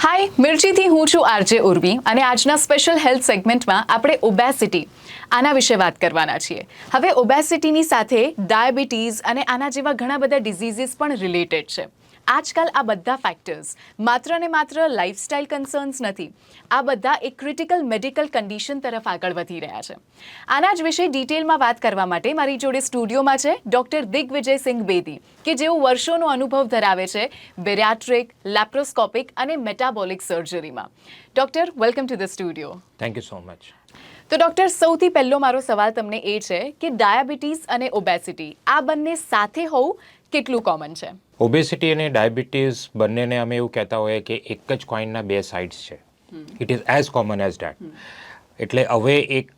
હાય, મિર્ચીથી હું છું આરજે ઉર્વી અને આજના સ્પેશિયલ હેલ્થ સેગમેન્ટમાં આપણે ઓબેસિટી આના વિશે વાત કરવાના છીએ. હવે ઓબેસિટીની સાથે ડાયાબિટીઝ અને આના જેવા ઘણા બધા ડિઝીઝીસ પણ રિલેટેડ છે. આજકાલ આ બધા ફેક્ટર્સ માત્ર ને માત્ર લાઇફસ્ટાઇલ કન્સર્ન્સ નથી, આ બધા એક ક્રિટિકલ મેડિકલ કન્ડિશન તરફ આગળ વધી રહ્યા છે. આના જ વિશે ડિટેલમાં વાત કરવા માટે મારી જોડે સ્ટુડિયોમાં છે ડૉક્ટર દિગ્વિજયસિંહ બેદી, કે જેઓ વર્ષોનો અનુભવ ધરાવે છે બેરિયાટ્રિક, લેપ્રોસ્કોપિક અને મેટાબોલિક સર્જરીમાં. Doctor, welcome to the studio. Thank you so much. તો ડૉક્ટર, સૌથી પહેલો મારો સવાલ તમને એ છે કે ડાયાબિટીસ અને ઓબેસિટી આ બંને સાથે હોવું કેટલું કોમન છે? ઓબેસિટી અને ડાયાબિટીસ બંનેને અમે એવું કહેતા હોઈએ કે એક જ કોઈનના બે સાઇડ્સ છે. It is as common as date. એટલે હવે એક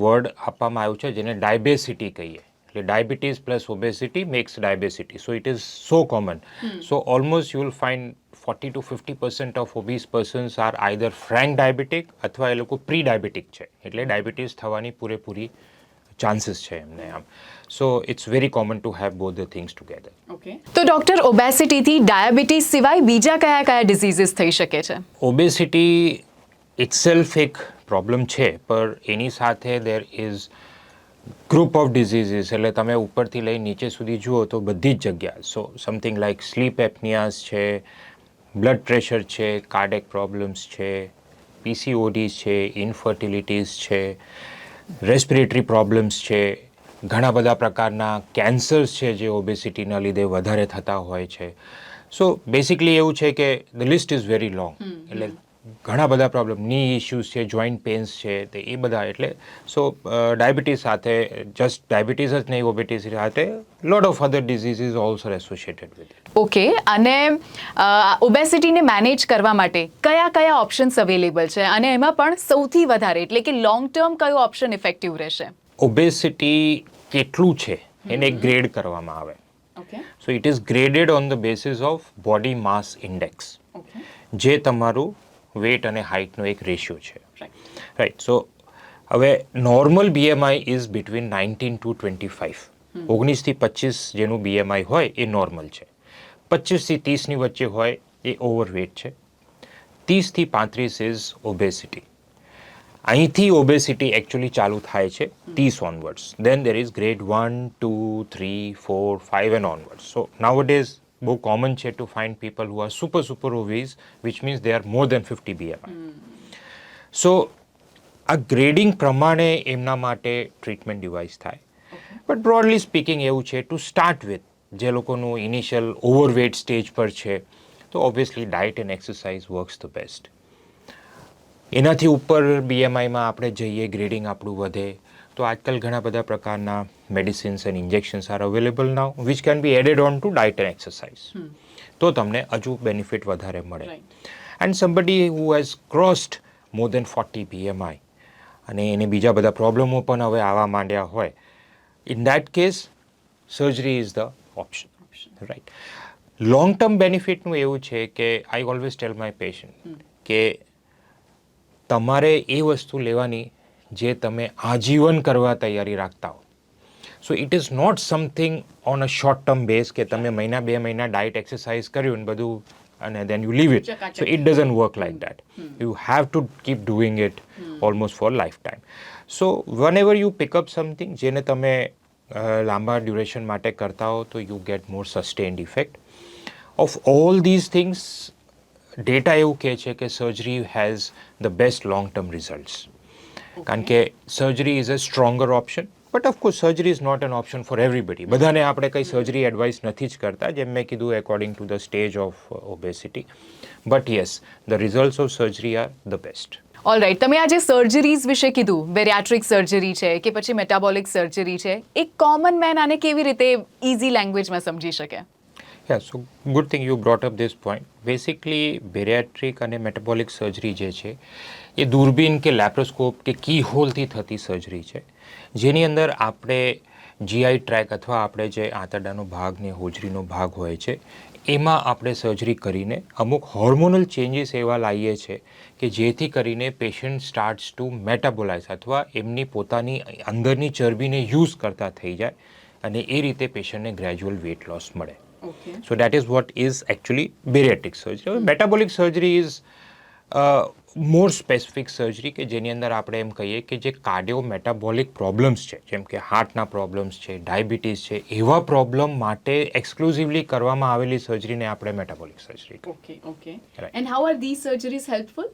વર્ડ આપવામાં આવ્યું છે જેને ડાયબેસિટી કહીએ. એટલે diabetes plus obesity makes diabesity. So it is so common. So almost you will find 40 to 50% of obese persons are either frank diabetic અથવા એ લોકો પ્રી ડાયાબિટિક છે. એટલે ડાયાબિટીસ થવાની પૂરેપૂરી ચાન્સીસ છે એમને આમ. So it's very common to have both the things together. Okay, તો ડૉક્ટર, ઓબેસિટીથી ડાયાબિટીસ સિવાય બીજા કયા કયા ડિઝીઝીસ થઈ શકે છે? ઓબેસિટી ઇટસેલ્ફ એક પ્રોબ્લેમ છે, પણ એની સાથે there is group of diseases. એટલે તમે ઉપરથી લઈ નીચે સુધી જુઓ તો બધી જ જગ્યા. સો સમથિંગ લાઇક સ્લીપ એપનિયાસ છે, બ્લડ પ્રેશર છે, કાર્ડિયક પ્રોબ્લેમ્સ છે, પીસીઓડીઝ છે, ઇનફર્ટિલિટીઝ છે, રેસ્પિરેટરી પ્રોબ્લેમ્સ છે, ઘણા બધા પ્રકારના કેન્સર્સ છે જે ઓબેસિટીના લીધે વધારે થતા હોય છે. સો બેસિકલી એવું છે કે the list is very long. એટલે ઘણા બધા પ્રોબ્લેમ, ની ઇશ્યુઝ છે, જોઈન્ટ પેન્સ છે, તે એ બધા. એટલે સો ડાયાબિટીસ સાથે જસ્ટ ડાયાબિટીસ જ નહીં, ઓબેસિટી સાથે lot of other diseases also associated with it. Okay, અને ઓબેસિટીને મેનેજ કરવા માટે કયા કયા ઓપ્શન્સ અવેલેબલ છે, અને એમાં પણ સૌથી વધારે એટલે કે લોંગ ટર્મ કયો ઓપ્શન ઇફેક્ટિવ રહેશે? ઓબેસિટી કેટલું છે એને ગ્રેડ કરવામાં આવે. Okay, so it is graded on the basis of body mass index, okay, જે તમારું વેટ અને હાઇટનો એક રેશિયો છે. રાઈટ. સો હવે normal BMI is between 19 to 25. 19 થી 25 જેનું બીએમઆઈ હોય એ નોર્મલ છે. 25 થી 30ની વચ્ચે હોય એ ઓવરવેટ છે. 30 થી 35 ઇઝ ઓબેસિટી. અહીંથી ઓબેસિટી એકચ્યુઅલી ચાલુ થાય છે 30 onwards. Then there is grade 1, 2, 3, 4, 5 and onwards. So nowadays બહુ કોમન છે to find people who are super obese, which means they are more than 50 BMI. સો આ ગ્રેડિંગ પ્રમાણે એમના માટે ટ્રીટમેન્ટ ડિવાઇસ થાય. બટ બ્રોડલી સ્પીકિંગ એવું છે ટુ સ્ટાર્ટ વિથ, જે લોકોનું ઇનિશિયલ ઓવરવેટ સ્ટેજ પર છે, તો obviously diet and exercise works the best. એનાથી ઉપર બીએમઆઈમાં આપણે જઈએ, ગ્રેડિંગ આપણું વધે, તો આજકાલ ઘણા બધા પ્રકારના medicines and injections are available now which can be added on to diet and exercise. તો તમને હજુ બેનિફિટ વધારે મળે. And somebody who has crossed more than 40 BMI અને એને બીજા બધા પ્રોબ્લેમો પણ હવે આવવા માંડ્યા હોય, in that case surgery is the option. Right. Long term બેનિફિટનું એવું છે કે I always tell my patient કે તમારે એ વસ્તુ લેવાની જે તમે આજીવન કરવા તૈયારી રાખતા હો. So it is not something on a short term base કે તમે મહિના 2 મહિના ડાયટ એક્સરસાઇઝ કર્યું ને બધું અને then you leave it. So it doesn't work like that. You have to keep doing it almost for life time. So whenever you pick up something જેને તમે લાંબા ડ્યુરેશન માટે કરતા હો, તો you get more sustained effect of all these things. Data એવું કહે છે કે surgery has the best long term results. કારણ કે surgery is a stronger option. But of course surgery is not an option for everybody. બધાને આપણે કંઈ surgery advice નથી જ કરતા, જેમ મેં કીધું according to the stage of obesity. But yes, the results of surgery are the best. Alright, તમે આજે સર્જરીઝ વિશે કીધું, બેરિયાટ્રિક સર્જરી છે કે પછી મેટાબોલિક સર્જરી છે, એક કોમન મેન આને કેવી રીતે ઇઝી લેંગ્વેજમાં સમજી શકે? Yeah, so good thing you brought up this point. Basically, bariatric અને metabolic surgery જે છે એ દૂરબીન કે લેપ્રોસ્કોપ કે કી હોલથી થતી સર્જરી છે, જેની અંદર આપણે જીઆઈ ટ્રેક અથવા આપણે જે આંતરડાનો ભાગ ને હોજરીનો ભાગ હોય છે એમાં આપણે સર્જરી કરીને અમુક હોર્મોનલ ચેન્જીસ એવા લાવીએ છીએ કે જેથી કરીને પેશન્ટ સ્ટાર્ટ્સ ટુ મેટાબોલાઇઝ અથવા એમની પોતાની અંદરની ચરબીને યુઝ કરતા થઈ જાય અને એ રીતે પેશન્ટને ગ્રેજ્યુઅલ વેટ લોસ મળે. Okay so that is what is actually bariatric surgery. હવે metabolic surgery is more specific surgery કે જેની અંદર આપણે એમ કહીએ કે જે કાર્ડિયો મેટાબોલિક પ્રોબ્લેમ્સ છે, જેમ કે હાર્ટના પ્રોબ્લેમ્સ છે, ડાયાબિટીસ છે, એવા પ્રોબ્લેમ માટે એક્સક્લુઝિવલી કરવામાં આવેલી સર્જરીને આપણે મેટાબોલિક સર્જરી કહીએ. Okay Right. And how are these surgeries helpful?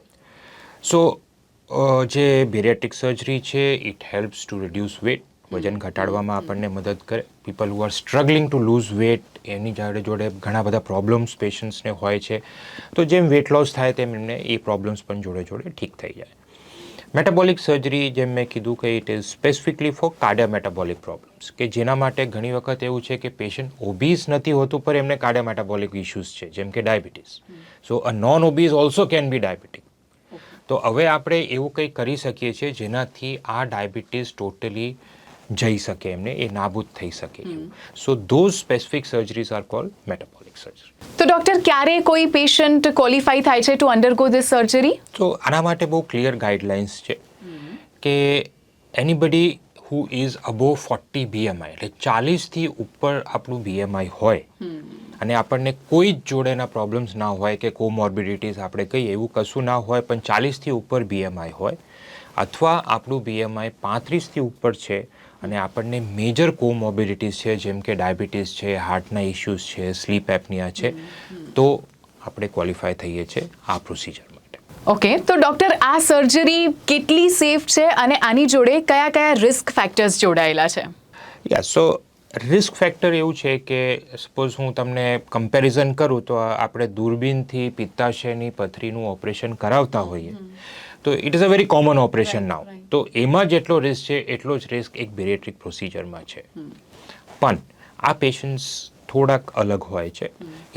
So જે બેરિયાટ્રિક સર્જરી છે it helps to reduce weight, વજન ઘટાડવામાં આપણને મદદ કરે. People who are struggling to lose weight, એની જોડે ઘણા બધા પ્રોબ્લેમ્સ પેશન્ટ્સને હોય છે, તો જેમ વેટ લોસ થાય તેમ એમને એ પ્રોબ્લેમ્સ પણ જોડે ઠીક થઈ જાય. મેટાબોલિક સર્જરી જેમ મેં કીધું કે it is specifically for cardio metabolic problems, કે જેના માટે ઘણી વખત એવું છે કે પેશન્ટ ઓબીસ નથી હોતું પણ એમને કાર્ડિયો મેટાબોલિક ઇશ્યુઝ છે, જેમ કે diabetes. So a non obese also can be diabetic. તો હવે આપણે એવું કંઈ કરી શકીએ છીએ જેનાથી આ ડાયાબિટીસ ટોટલી જઈ શકે, એમને એ નાબૂદ થઈ શકે. So those specific surgeries are called metabolic surgery. તો ડોક્ટર, ક્યારે કોઈ પેશન્ટ ક્વોલિફાઈ થાય છે ટુ અંડરગો ધીસ સર્જરી? તો આના માટે બહુ ક્લિયર ગાઈડલાઇન્સ છે કે anybody who is above 40 BMI, એટલે 40થી ઉપર આપણું BMI હોય અને આપણને કોઈ જ જોડેના પ્રોબ્લેમ્સ ના હોય કે કોમોર્બિડિટીઝ આપણે કહીએ એવું કશું ના હોય, પણ 40થી ઉપર BMI હોય અથવા આપણું BMI 35થી ઉપર છે અને આપણને મેજર કોમોર્બિડિટીઝ છે, જેમ કે ડાયાબિટીસ છે, હાર્ટના ઇશ્યુઝ છે, સ્લીપ એપનિયા છે, તો આપણે ક્વોલિફાય થઈએ છીએ આ પ્રોસિજર માટે. ઓકે, તો ડોક્ટર, આ સર્જરી કેટલી સેફ છે અને આની જોડે કયા કયા રિસ્ક ફેક્ટર્સ જોડાયેલા છે? સો રિસ્ક ફેક્ટર એવું છે કે સપોઝ હું તમને કમ્પેરિઝન કરું તો આપણે દૂરબીનથી પિત્તાશયની પથરીનું ઓપરેશન કરાવતા હોઈએ તો it is a very common operation now. તો એમાં જેટલો રિસ્ક છે એટલો જ રિસ્ક એક બેરિયાટ્રિક પ્રોસિજરમાં છે. પણ આ પેશન્ટ્સ થોડાક અલગ હોય છે,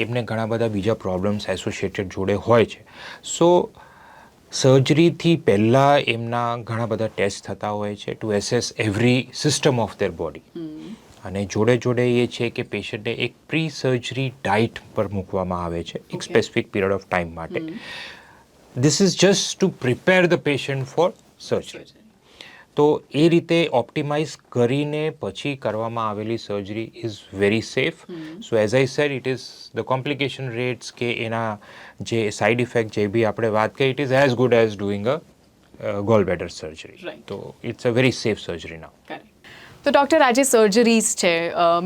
એમને ઘણા બધા બીજા પ્રોબ્લેમ્સ એસોસિએટેડ જોડે હોય છે. સો સર્જરીથી પહેલાં એમના ઘણા બધા ટેસ્ટ થતા હોય છે to assess every system of their body. અને જોડે એ છે કે પેશન્ટને એક પ્રી સર્જરી ડાયટ પર મૂકવામાં આવે છે એક સ્પેસિફિક પીરિયડ ઓફ ટાઈમ માટે. This is just to prepare the patient for surgery. તો એ રીતે ઓપ્ટિમાઇઝ કરીને પછી કરવામાં આવેલી surgery is very safe. So as I said, it is the complication rates કે એના જે સાઇડ ઇફેક્ટ જે બી આપણે વાત કરી, it is as good as doing a gall bladder surgery. તો it's a very safe surgery now. તો doctor, આ જે સર્જરીઝ છે,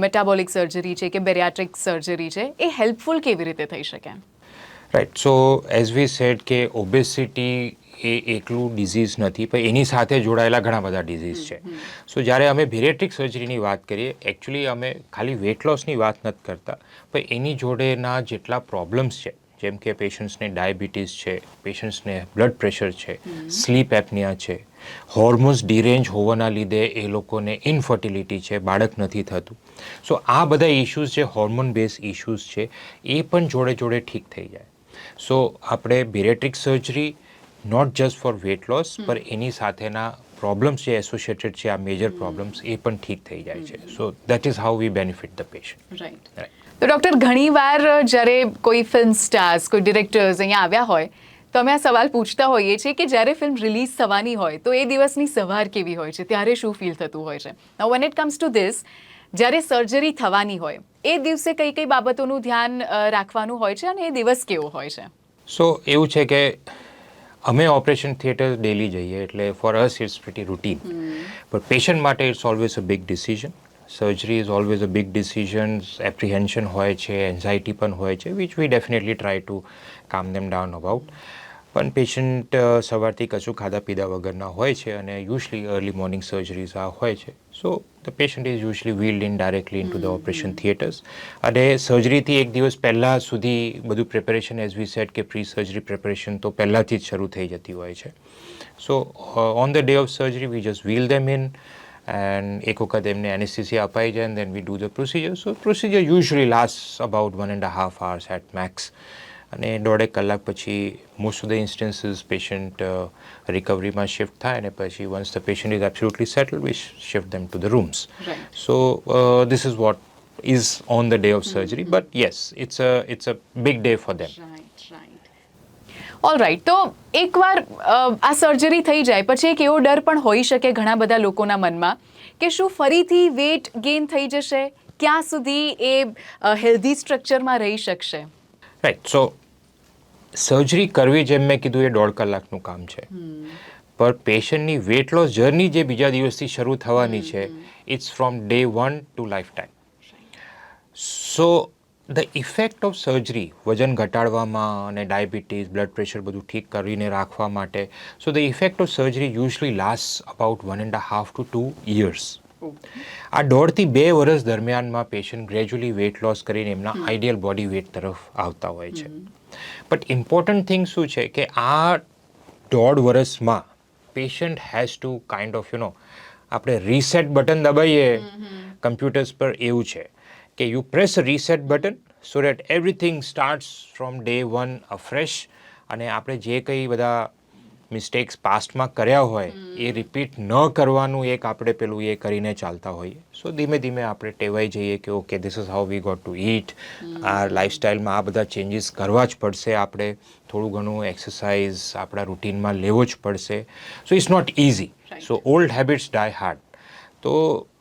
મેટાબોલિક સર્જરી છે કે બેરિયાટ્રિક સર્જરી છે, એ હેલ્પફુલ કેવી રીતે થઈ શકે? Right. So as we said કે ઓબેસિટી એ એકલું ડિઝીઝ નથી, પણ એની સાથે જોડાયેલા ઘણા બધા ડિઝીઝ છે. સો જ્યારે અમે બેરિયાટ્રિક સર્જરીની વાત કરીએ, એકચ્યુઅલી અમે ખાલી વેટ લોસની વાત નથી કરતા, પણ એની જોડેના જેટલા પ્રોબ્લેમ્સ છે, જેમ કે પેશન્ટ્સને ડાયાબિટીસ છે, પેશન્ટ્સને બ્લડ પ્રેશર છે, સ્લીપ એપનિયા છે, હોર્મોન્સ ડિરેન્જ હોવાના લીધે એ લોકોને ઇનફર્ટિલિટી છે, બાળક નથી થતું. સો આ બધા ઇશ્યુઝ જે હોર્મોન બેઝ ઇશ્યુઝ છે એ પણ જોડે ઠીક થઈ જાય. સો આપણે bariatric surgery not just for weight loss, પણ એની સાથેના પ્રોબ્લેમ્સ જે એસોસિએટેડ છે, આ મેજર પ્રોબ્લેમ્સ, એ પણ ઠીક થઈ જાય છે. સો that is how V benefit the patient. Right. તો ડૉક્ટર, ઘણીવાર જ્યારે કોઈ ફિલ્મ સ્ટાર્સ, કોઈ ડિરેક્ટર્સ અહીંયા આવ્યા હોય તો અમે આ સવાલ પૂછતા હોઈએ છીએ કે જ્યારે ફિલ્મ રિલીઝ થવાની હોય તો એ દિવસની સવાર કેવી હોય છે, ત્યારે શું ફીલ થતું હોય છે? Now when it comes to this, જ્યારે સર્જરી થવાની હોય એ દિવસે કઈ કઈ બાબતોનું ધ્યાન રાખવાનું હોય છે અને એ દિવસ કેવો હોય છે? સો એવું છે કે અમે ઓપરેશન થિયેટર ડેલી જઈએ, એટલે for us it's pretty routine, પણ પેશન્ટ માટે it's always a big decision. Surgery is always a big decision. Apprehension હોય છે, એન્ઝાઇટી પણ હોય છે, which we definitely try to calm them down about. પણ પેશન્ટ સવારથી કશું ખાધા પીધા વગરના હોય છે અને યુઝલી અર્લી મોર્નિંગ સર્જરીઝ આ હોય છે. So the patient is usually wheeled in directly in to the operation theatres. અને સર્જરીથી એક દિવસ પહેલાં સુધી બધું પ્રિપેરેશન, એઝ વી સેડ કે પ્રી સર્જરી પ્રિપેરેશન તો પહેલાંથી જ શરૂ થઈ જતી હોય છે. So on the day of surgery we just wheel them in, and એક વખત એમને એનેસ્થેસિયા અપાઈ જાય, then we do the procedure. So procedure usually last about 1.5 hours at max. અને 1.5 કલાક પછી most of the instances patient રિકવરીમાં shift થાય અને પછી once the patient is absolutely settle, we shift them to the rooms. So this is what is on the day of surgery. But yes, it's a big day for them. All right. તો એકવાર આ surgery થઈ જાય પછી એક એવો ડર પણ હોઈ શકે ઘણા બધા લોકોના મનમાં કે શું ફરીથી વેટ ગેઇન થઈ જશે ક્યાં સુધી એ હેલ્ધી સ્ટ્રક્ચરમાં રહી શકશે? રાઈટ. સો સર્જરી કરવી, જેમ મેં કીધું, એ 1.5 કલાકનું કામ છે. પર પેશન્ટની વેટ લોસ જર્ની જે બીજા દિવસથી શરૂ થવાની છે, it's from day 1 to life time. So the effect of surgery વજન ઘટાડવામાં અને ડાયાબિટીસ, બ્લડ પ્રેશર બધું ઠીક કરીને રાખવા માટે, so the effect of surgery usually last about 1.5 to 2 years. આ 1.5 થી 2 વર્ષ દરમિયાનમાં પેશન્ટ ગ્રેજ્યુઅલી વેટ લોસ કરીને એમના આઈડિયલ બોડી વેટ તરફ આવતા હોય છે. બટ ઇમ્પોર્ટન્ટ થિંગ શું છે કે આ 1.5 વર્ષમાં patient has to kind of આપણે રીસેટ બટન દબાઈએ કમ્પ્યુટર્સ પર, એવું છે કે you press reset button so that everything starts from day 1 afresh, અને આપણે જે કંઈ બધા મિસ્ટેક્સ પાસ્ટમાં કર્યા હોય એ રિપીટ ન કરવાનું એક આપણે પેલું એ કરીને ચાલતા હોઈએ. સો ધીમે ધીમે આપણે ટેવાઈ જઈએ કે okay, this is how we got to it. આ લાઈફસ્ટાઈલમાં આ બધા ચેન્જીસ કરવા જ પડશે, આપણે થોડું ઘણું એક્સરસાઇઝ આપણા રૂટીનમાં લેવો જ પડશે. So it's not easy. So old habits die hard. તો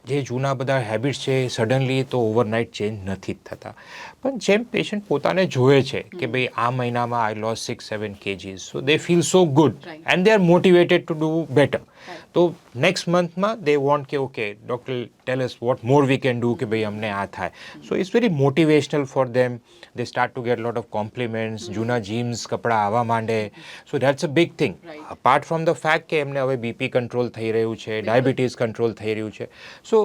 જે જૂના બધા હેબિટ્સ છે સડનલી તો ઓવરનાઇટ ચેન્જ નથી જ થતા. પણ જેમ પેશન્ટ પોતાને જોવે છે કે ભાઈ આ મહિનામાં I lost 6-7 kgs, so they feel so good and they are motivated to do better. તો નેક્સ્ટ મંથમાં દે વોન્ટ કે okay doctor tell us what more we can do, કે ભાઈ અમને આ થાય. So it's very motivational for them. They start to get lot of compliments, જૂના jeans કપડાં આવવા માંડે. So that's a big thing. Apart from the fact કે એમને હવે બીપી કંટ્રોલ થઈ રહ્યું છે, ડાયાબિટીસ કંટ્રોલ થઈ રહ્યું છે. સો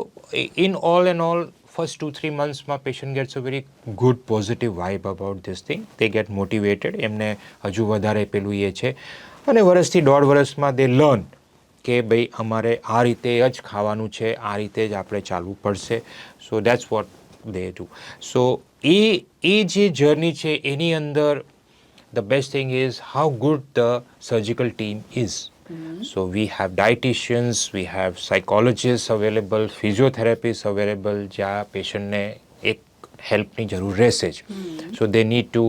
in all and all, first 2-3 months માં patient gets a very good positive vibe about this thing. They get motivated. એમને હજુ વધારે પેલું એ છે, અને વર્ષથી 1.5 વર્ષમાં they learn કે ભાઈ અમારે આ રીતે જ ખાવાનું છે, આ રીતે જ આપણે ચાલવું પડશે. સો દેટ્સ વોટ they do. સો એ જે જર્ની છે એની અંદર the best thing is how good the surgical team is. So we have dietitians, we have psychologists available, physiotherapists available, જ્યાં પેશન્ટને એક હેલ્પની જરૂર રહેશે જ. So they need to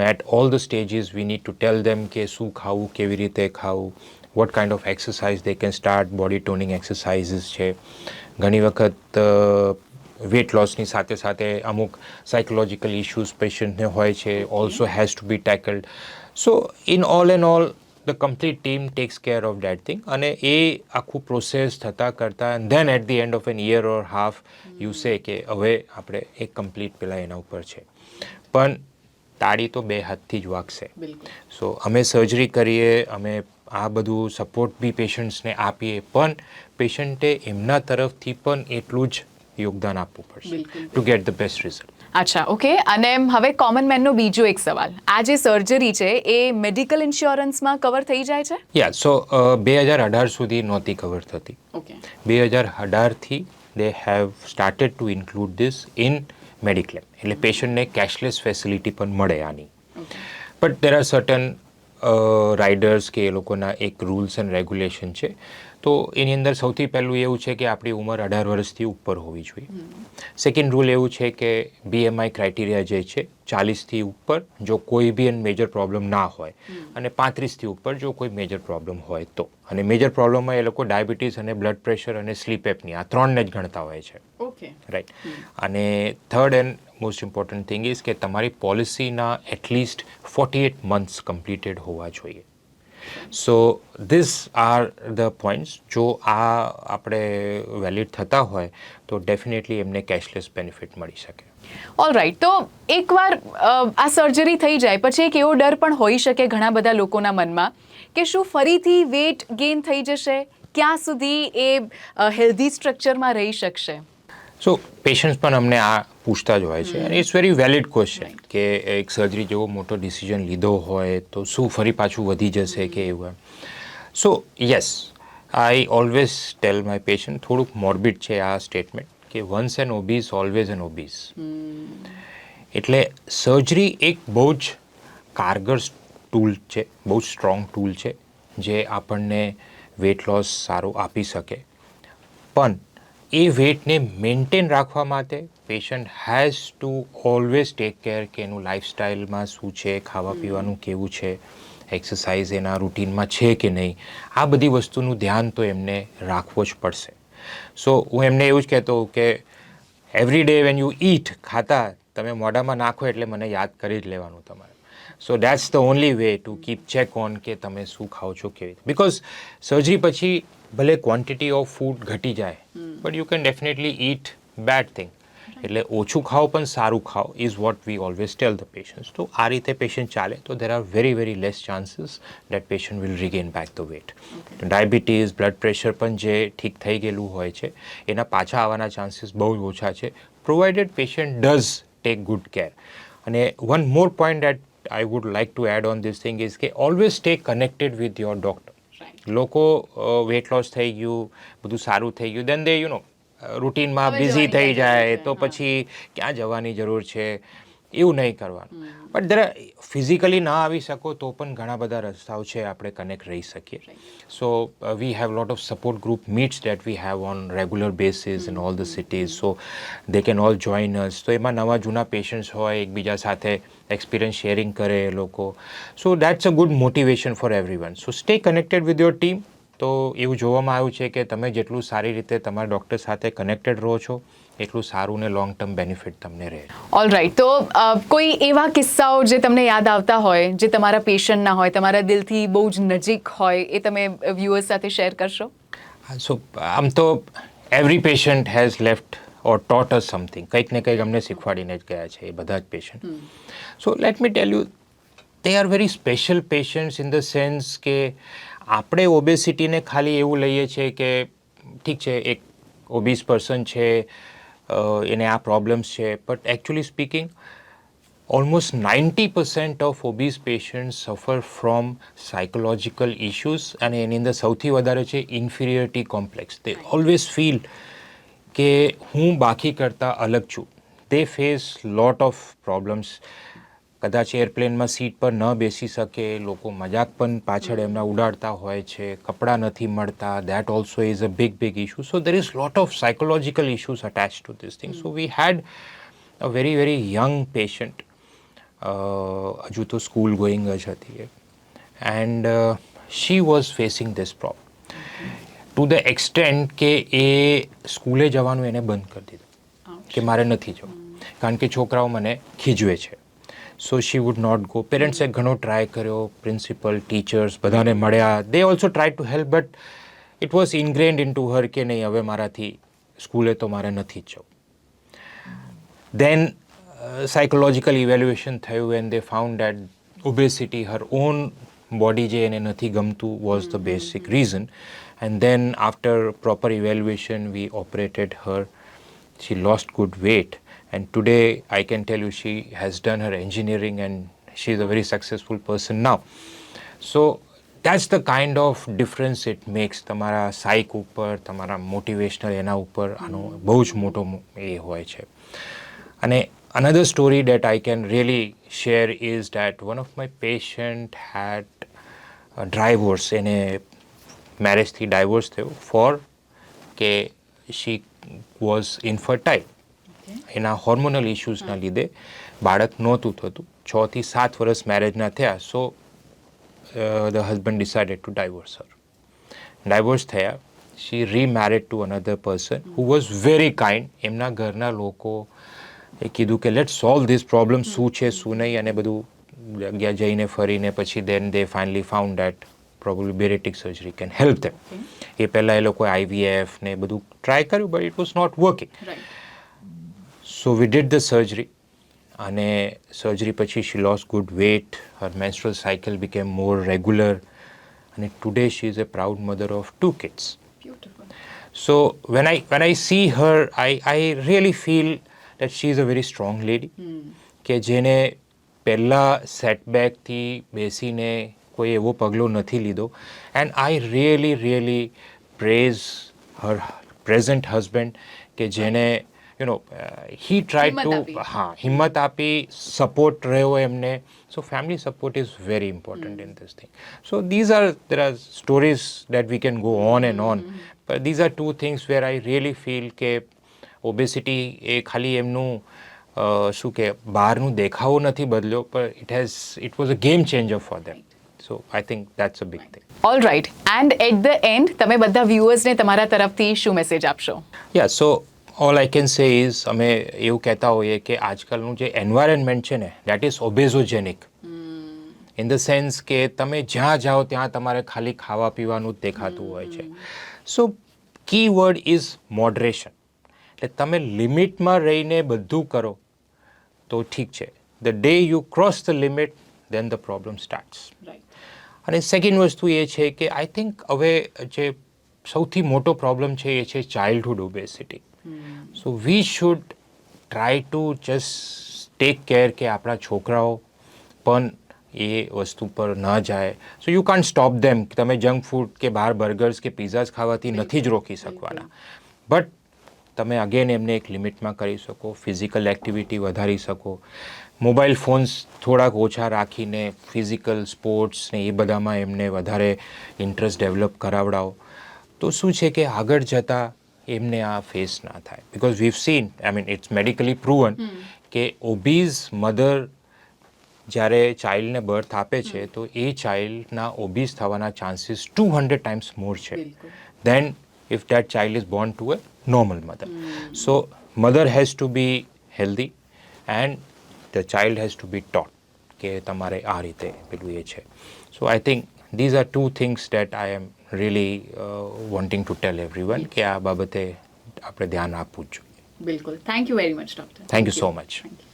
at all the stages we need to tell them કે શું ખાવું, કેવી રીતે ખાવું, what kind of exercise they can start. Body toning exercises છે. ઘણી વખત વેટ લોસની સાથે સાથે અમુક સાયકોલોજીકલ ઇશ્યુઝ પેશન્ટને હોય છે, also has to be tackled. So in all and all the complete team takes care of that thing. અને એ આખું પ્રોસેસ થતાં કરતાં and then at the end of an year or half you say કે હવે આપણે એક complete પેલા એના ઉપર છે. પણ તાળી તો 2 હાથથી જ વાગશે. સો અમે સર્જરી કરીએ, અમે આ બધું સપોર્ટ બી પેશન્ટ્સને આપીએ, પણ પેશન્ટે એમના તરફથી પણ એટલું જ યોગદાન આપવું પડશે two get the best result. અચ્છા, ઓકે. અને હવે કોમન મેનનો બીજો એક સવાલ, આ જે સર્જરી છે એ મેડિકલ ઇન્સ્યોરન્સમાં કવર થઈ જાય છે? યા, સો 2018 સુધી નહોતી કવર થતી. 2018થી they have started to include this in mediclaim. એટલે પેશન્ટને કેશલેસ ફેસિલિટી પણ મળે આની. But there are certain riders કે એ લોકોના એક રૂલ્સ એન્ડ રેગ્યુલેશન છે. તો એની અંદર સૌથી પહેલું એવું છે કે આપણી ઉંમર 18 વર્ષથી ઉપર હોવી જોઈએ. સેકન્ડ રૂલ એવું છે કે BMI ક્રાઇટેરિયા જે છે 40થી ઉપર જો કોઈ બી મેજર પ્રોબ્લેમ ના હોય, અને 35થી ઉપર જો કોઈ મેજર પ્રોબ્લેમ હોય તો. અને મેજર પ્રોબ્લેમમાં એ લોકો ડાયાબિટીસ અને બ્લડ પ્રેશર અને સ્લીપ એપની આ 3ને જ ગણતા હોય છે. રાઈટ. અને third and most important thing is કે તમારી પોલિસીના એટલીસ્ટ 48 months કમ્પ્લીટેડ હોવા જોઈએ. So this are the points. જો આ આપણે વેલિડ થતા હોય તો ડેફિનેટલી એમને કેશલેસ બેનિફિટ મળી શકે. All right. તો એકવાર આ સર્જરી થઈ જાય પછી એક એવો ડર પણ હોઈ શકે ઘણા બધા લોકોના મનમાં કે શું ફરીથી વેટ ગેઇન થઈ જશે, ક્યાં સુધી એ હેલ્ધી સ્ટ્રક્ચરમાં રહી શકશે? સો પેશન્ટ્સ પણ અમને આ પૂછતા જ હોય છે, અને ઇટ્સ વેરી વેલિડ ક્વેશ્ચન કે એક સર્જરી જેવો મોટો ડિસિઝન લીધો હોય તો શું ફરી પાછું વધી જશે કે એવું. So yes, I always tell my patient, થોડુંક મોર્બિડ છે આ સ્ટેટમેન્ટ, કે once an obese always an obese. એટલે સર્જરી એક બહુ જ કારગર ટૂલ છે, બહુ જ સ્ટ્રોંગ ટૂલ છે જે આપણને વેટ લોસ સારું આપી શકે. પણ એ વેટને મેન્ટેન રાખવા માટે patient has to always take care કે એનું લાઈફસ્ટાઈલમાં શું છે, ખાવા પીવાનું કેવું છે, એક્સરસાઇઝ એના રૂટીનમાં છે કે નહીં. આ બધી વસ્તુનું ધ્યાન તો એમને રાખવો જ પડશે. સો હું એમને એવું જ કહેતો કે એવરી ડે વેન યુ ઈટ ખાતા તમે મોઢામાં નાખો એટલે મને યાદ કરી જ લેવાનું તમારે. સો that's the only way to keep check on કે તમે શું ખાઓ છો કેવી રીતે. બિકોઝ સર્જરી પછી ભલે ક્વોન્ટિટી ઓફ ફૂડ ઘટી જાય but you can definitely eat bad thing. એટલે ઓછું ખાઓ પણ સારું ખાઓ is what we always tell the patients. તો આ રીતે પેશન્ટ ચાલે તો there are very very less chances that patient will regain back the weight. Diabetes blood pressure પણ જે ઠીક થઈ ગયેલું હોય છે એના પાછા આવવાના ચાન્સીસ બહુ જ ઓછા છે provided patient does take good care. અને one more point that I would like to add on this thing is કે always stay connected with your doctor. લોકો વેટ લોસ થઈ ગયું બધું સારું થઈ ગયું દેન દે રૂટીનમાં બિઝી થઈ જાય તો પછી ક્યાં જવાની જરૂર છે એવું નહીં કરવાનું. બટ જરા ફિઝિકલી ના આવી શકો તો પણ ઘણા બધા રસ્તાઓ છે આપણે કનેક્ટ રહી શકીએ. So we have lot of support group meets that we have on regular basis in all the cities. So they can all join us. તો એમાં નવા જૂના પેશન્ટ્સ હોય એકબીજા સાથે એક્સપિરિયન્સ શેરિંગ કરે એ લોકો. સો that's a good motivation four everyone. So stay connected with your team. તો એવું જોવામાં આવ્યું છે કે તમે જેટલું સારી રીતે તમારા ડૉક્ટર સાથે કનેક્ટેડ રહો છો એટલું સારું ને લોંગ ટર્મ બેનિફિટ તમને રહે. All right. તો કોઈ એવા કિસ્સાઓ જે તમને યાદ આવતા હોય જે તમારા પેશન્ટના હોય તમારા દિલથી બહુ જ નજીક હોય એ તમે વ્યુઅર્સ સાથે શેર કરશો? સો આમ તો every patient has left or taught us something. કંઈક ને કંઈક અમને શીખવાડીને જ ગયા છે એ બધા જ patient. So let me tell you they are very special patients in the sense કે આપણે ઓબેસિટીને ખાલી એવું લઈએ છીએ કે ઠીક છે એક ઓબીસ પર્સન છે એને આ પ્રોબ્લેમ્સ છે but actually speaking almost 90% of obese patients suffer from psychological issues અને એની અંદર સૌથી વધારે છે inferiority complex. They always feel કે હું બાકી કરતાં અલગ છું. They face lot of problems. કદાચ એરપ્લેનમાં સીટ પર ન બેસી શકે લોકો મજાક પણ પાછળ એમના ઉડાડતા હોય છે કપડાં નથી મળતા that also is a big issue. So there is lot of psychological issues attach to this thing. So we had a very young patient. હજુ તો સ્કૂલ ગોઈંગ જ હતી and she was facing this problem to the extent કે એ સ્કૂલે જવાનું એને બંધ કરી દીધું કે મારે નથી જવું કારણ કે છોકરાઓ મને ખીજવે છે. So she would not go. પેરેન્ટ્સે ઘણો ટ્રાય કર્યો પ્રિન્સિપલ ટીચર્સ બધાને મળ્યા. They also try to help but it was ingrained in to her કે નહીં હવે મારાથી સ્કૂલે તો મારે નથી જ જવું. દેન સાયકોલોજીકલ ઇવેલ્યુએશન થયું and they found that obesity her on body જે એને નથી ગમતું was the basic reason. And then after proper evaluation we operated her. She lost good weight. And today I can tell you she has done her engineering and she is a very successful person now. So that's the kind of difference it makes. તમારા સાઇક ઉપર તમારા motivational એના ઉપર આનો બહુ જ મોટો એ હોય છે. અને another story that I can really share is that one of my patient had a divorce. એને મેરેજથી ડાયવોર્સ થયો ફોર કે she was infertile. એના હોર્મોનલ ઇશ્યુઝના લીધે બાળક નહોતું થતું. 6 થી 7 વર્ષ મેરેજના થયા. So the husband decided to divorce her. Divorce થયા. She remarried to another person who was very kind. એમના ઘરના લોકો એ કીધું કે લેટ સોલ્વ ધીસ પ્રોબ્લેમ શું છે શું નહીં અને બધું જગ્યા જઈને ફરીને પછી then they finally found that probably bariatric surgery can help them. એ પહેલાં એ લોકોએ IVF ને બધું ટ્રાય કર્યું but it was not working. So we did the surgery અને સર્જરી પછી she lost good weight, her menstrual cycle became more regular and today she is a proud mother of 2 kids. Beautiful. So when I see her I really feel that she is a very strong lady કે જેને પહેલા સેટબેકથી બેસીને કોઈ એવો પગલો નથી લીધો. and I really praise her present husband કે જેને he tried to હિંમત આપી સપોર્ટ રહ્યો એમને. So family support is very important in this thing. So there are stories that we can go on and on, but these are 2 things where I really feel કે obesity એ ખાલી એમનું શું કે બહારનું દેખાવો નથી બદલ્યો પણ it was a game changer for them. So I think that's a big thing. All right. And at the end તમે બધા વ્યુઅર્સને તમારા તરફથી શું મેસેજ આપશો? Yeah, so all I can say is અમે એવું કહેતા હોઈએ કે આજકાલનું જે એન્વાયરમેન્ટ છે ને that is obesogenic in the sense કે તમે જ્યાં જાઓ ત્યાં તમારે ખાલી ખાવા પીવાનું જ દેખાતું હોય છે. So key word is moderation. એટલે તમે લિમિટમાં રહીને બધું કરો તો ઠીક છે. The day you cross the limit then the problem starts. અને સેકન્ડ વસ્તુ એ છે કે આઈ થિંક હવે જે સૌથી મોટો પ્રોબ્લેમ છે એ છે childhood obesity. So we should try to just tech care કે આપણા છોકરાઓ પણ એ વસ્તુ પર ન જાય. સો યુ કાન્ટ સ્ટોપ ધેમ. તમે જંક ફૂડ કે બહાર બર્ગર્સ કે પિઝાઝ ખાવાથી નથી જ રોકી શકવાના. બટ તમે અગેન એમને એક લિમિટમાં કરી શકો, ફિઝિકલ એક્ટિવિટી વધારી શકો, મોબાઈલ ફોન્સ થોડાક ઓછા રાખીને ફિઝિકલ સ્પોર્ટ્સ ને એ બધામાં એમને વધારે ઇન્ટરેસ્ટ ડેવલપ કરાવડાવો. તો શું છે કે આગળ જતાં એમને આ ફેસ ના થાય. Because we've seen, I mean it's medically proven કે ઓબીઝ મધર જ્યારે ચાઇલ્ડને બર્થ આપે છે તો એ ચાઇલ્ડના ઓબીઝ થવાના ચાન્સીસ 200 ટાઈમ્સ મોર છે than if that child is born to a normal mother. So mother has to be healthy and the child has to be taught કે તમારે આ રીતે પેલું એ છે. So I think these are two things that I am really wanting to tell everyone કે આ બાબતે આપણે ધ્યાન આપવું જ જોઈએ. બિલકુલ. Thank you very much doctor. Thank you so much. Thank you.